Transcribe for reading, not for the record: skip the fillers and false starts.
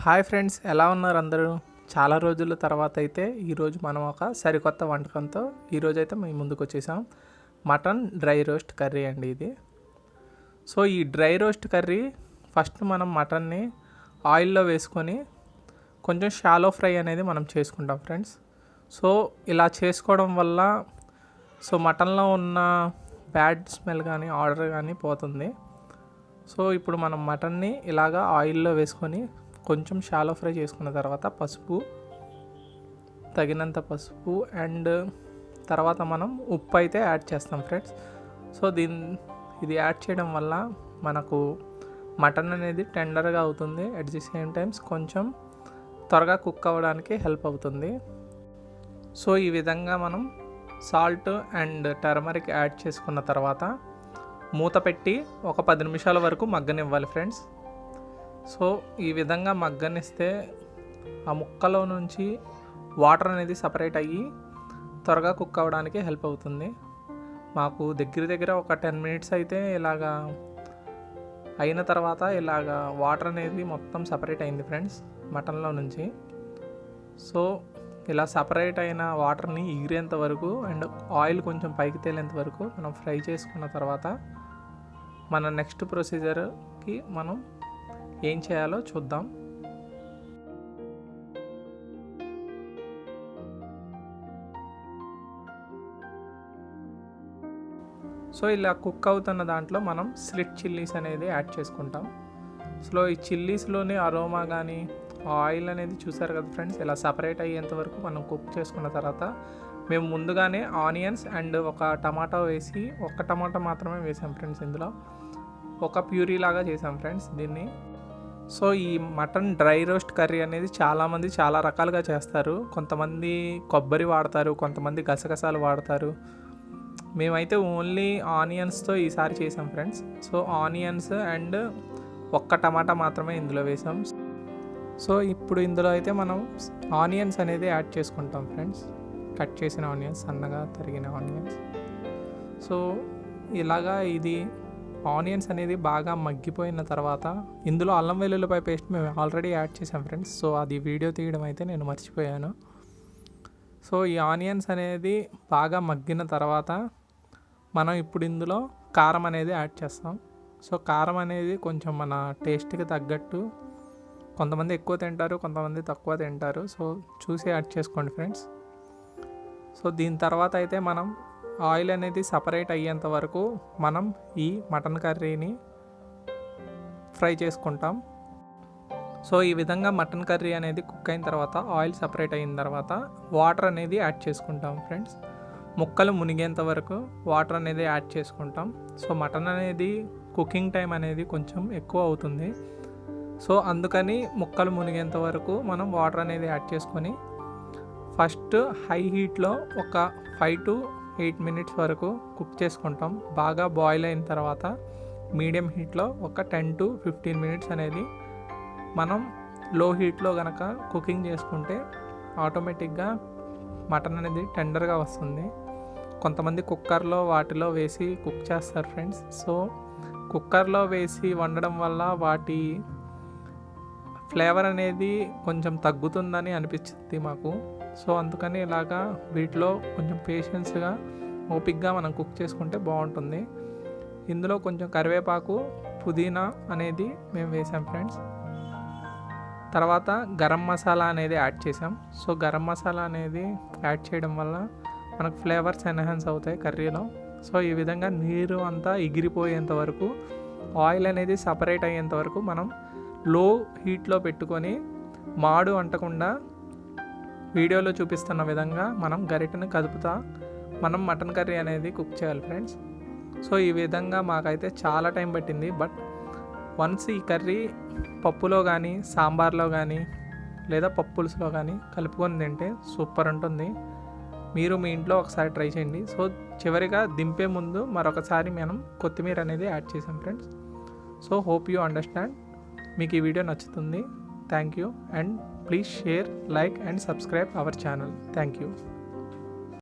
Hi friends, ఎలా ఉన్నారు అందరూ? చాలా రోజుల తర్వాత అయితే ఈరోజు మనం ఒక సరికొత్త వంటకంతో ఈరోజు అయితే మేము ముందుకు వచ్చేసాం. మటన్ డ్రై రోస్ట్ కర్రీ అండి ఇది. సో ఈ డ్రై రోస్ట్ కర్రీ ఫస్ట్ మనం మటన్ని ఆయిల్లో వేసుకొని కొంచెం షాలో ఫ్రై అనేది మనం చేసుకుంటాం ఫ్రెండ్స్. సో ఇలా చేసుకోవడం వల్ల మటన్లో ఉన్న బ్యాడ్ స్మెల్ కానీ ఆర్డర్ కానీ పోతుంది. సో ఇప్పుడు మనం మటన్ని ఇలాగా ఆయిల్లో వేసుకొని కొంచెం షాలో ఫ్రై చేసుకున్న తర్వాత తగినంత పసుపు అండ్ తర్వాత మనం ఉప్పు అయితే యాడ్ చేస్తాం ఫ్రెండ్స్. సో ఇది యాడ్ చేయడం వల్ల మనకు మటన్ అనేది టెండర్గా అవుతుంది. అట్ ది సేమ్ టైమ్స్ కొంచెం త్వరగా కుక్ అవ్వడానికి హెల్ప్ అవుతుంది. సో ఈ విధంగా మనం సాల్ట్ అండ్ టర్మరిక్ యాడ్ చేసుకున్న తర్వాత మూత పెట్టి ఒక 10 నిమిషాల వరకు మగ్గనివ్వాలి ఫ్రెండ్స్. సో ఈ విధంగా మగ్గనిస్తే ఆ ముక్కలో నుంచి వాటర్ అనేది సపరేట్ అయ్యి త్వరగా కుక్ అవ్వడానికి హెల్ప్ అవుతుంది. మాకు దగ్గర ఒక 10 మినిట్స్ అయితే ఇలాగా అయిన తర్వాత ఇలాగా వాటర్ అనేది మొత్తం సపరేట్ అయింది ఫ్రెండ్స్ మటన్లో నుంచి. సో ఇలా సపరేట్ అయిన వాటర్ని ఎగిరేంత వరకు అండ్ ఆయిల్ కొంచెం పైకి తేలేంత వరకు మనం ఫ్రై చేసుకున్న తర్వాత మన నెక్స్ట్ ప్రొసీజర్కి మనం ఏం చేయాలో చూద్దాం. సో ఇలా కుక్ అవుతున్న దాంట్లో మనం స్లిట్ చిల్లీస్ అనేది యాడ్ చేసుకుంటాం. సో ఈ చిల్లీస్లోని అరోమా కానీ ఆయిల్ అనేది చూసారు కదా ఫ్రెండ్స్, ఇలా సపరేట్ అయ్యేంత వరకు మనం కుక్ చేసుకున్న తర్వాత మేము ముందుగానే ఆనియన్స్ అండ్ ఒక టమాటా వేసి, ఒక టమాటా మాత్రమే వేసాం ఫ్రెండ్స్. ఇందులో ఒక ప్యూరీ లాగా చేసాం ఫ్రెండ్స్ దీన్ని. సో ఈ మటన్ డ్రై రోస్ట్ కర్రీ అనేది చాలామంది చాలా రకాలుగా చేస్తారు. కొంతమంది కొబ్బరి వాడతారు, కొంతమంది గసగసాలు వాడతారు. మేమైతే ఓన్లీ ఆనియన్స్తో ఈసారి చేసాం ఫ్రెండ్స్. సో ఆనియన్స్ అండ్ ఒక్క టమాటా మాత్రమే ఇందులో వేసాం. సో ఇప్పుడు ఇందులో అయితే మనం ఆనియన్స్ అనేది యాడ్ చేసుకుంటాం ఫ్రెండ్స్. కట్ చేసిన ఆనియన్స్, సన్నగా తరిగిన ఆనియన్స్. సో ఇలాగా ఇది ఆనియన్స్ అనేది బాగా మగ్గిపోయిన తర్వాత ఇందులో అల్లం వెల్లుల్లిపాయ పేస్ట్ మేము ఆల్రెడీ యాడ్ చేసాం ఫ్రెండ్స్. సో అది వీడియో తీయడం అయితే నేను మర్చిపోయాను. సో ఈ ఆనియన్స్ అనేది బాగా మగ్గిన తర్వాత మనం ఇప్పుడు ఇందులో కారం అనేది యాడ్ చేస్తాం. సో కారం అనేది కొంచెం మన టేస్ట్కి తగ్గట్టు, కొంతమంది ఎక్కువ తింటారు, కొంతమంది తక్కువ తింటారు. సో చూసి యాడ్ చేసుకోండి ఫ్రెండ్స్. సో దీని తర్వాత అయితే మనం ఆయిల్ అనేది సపరేట్ అయ్యేంత వరకు మనం ఈ మటన్ కర్రీని ఫ్రై చేసుకుంటాం. సో ఈ విధంగా మటన్ కర్రీ అనేది కుక్ అయిన తర్వాత ఆయిల్ సపరేట్ అయిన తర్వాత వాటర్ అనేది యాడ్ చేసుకుంటాం ఫ్రెండ్స్. ముక్కలు మునిగేంత వరకు వాటర్ అనేది యాడ్ చేసుకుంటాం. సో మటన్ అనేది కుకింగ్ టైం అనేది కొంచెం ఎక్కువ అవుతుంది. సో అందుకని ముక్కలు మునిగేంత వరకు మనం వాటర్ అనేది యాడ్ చేసుకొని ఫస్ట్ హై హీట్లో ఒక 5 to 8 మినిట్స్ వరకు కుక్ చేసుకుంటాం. బాగా బాయిల్ అయిన తర్వాత మీడియం హీట్లో ఒక 10 to 15 మినిట్స్ అనేది మనం లో హీట్లో కనుక కుకింగ్ చేసుకుంటే ఆటోమేటిక్గా మటన్ అనేది టెండర్గా వస్తుంది. కొంతమంది కుక్కర్లో వాటిలో వేసి కుక్ చేస్తారు ఫ్రెండ్స్. సో కుక్కర్లో వేసి వండడం వల్ల వాటి ఫ్లేవర్ అనేది కొంచెం తగ్గుతుందని అనిపిస్తుంది మాకు. సో అందుకని ఇలాగా వీటిలో కొంచెం పేషెన్స్గా ఓపిక్గా మనం కుక్ చేసుకుంటే బాగుంటుంది. ఇందులో కొంచెం కరివేపాకు, పుదీనా అనేది మేము వేసాం ఫ్రెండ్స్. తర్వాత గరం మసాలా అనేది యాడ్ చేసాం. సో గరం మసాలా అనేది యాడ్ చేయడం వల్ల మనకు ఫ్లేవర్స్ ఎన్హాన్స్ అవుతాయి కర్రీలో. సో ఈ విధంగా నీరు అంతా ఎగిరిపోయేంత వరకు, ఆయిల్ అనేది సపరేట్ అయ్యేంత వరకు మనం లో హీట్లో పెట్టుకొని మాడు అంటకుండా వీడియోలో చూపిస్తున్న విధంగా మనం గరిటెను కదుపుతా మనం మటన్ కర్రీ అనేది కుక్ చేయాలి ఫ్రెండ్స్. సో ఈ విధంగా మాకైతే చాలా టైం పట్టింది. బట్ వన్స్ ఈ కర్రీ పప్పులో కానీ, సాంబార్లో కానీ, లేదా పప్పులుసులో కానీ కలుపుకొని తింటే సూపర్ ఉంటుంది. మీరు మీ ఇంట్లో ఒకసారి ట్రై చేయండి. సో చివరిగా దింపే ముందు మరొకసారి మనం కొత్తిమీర అనేది యాడ్ చేసాం friends. So hope you understand. మీకు ఈ వీడియో నచ్చుతుంది. Thank you and please share, like and subscribe our channel. Thank you.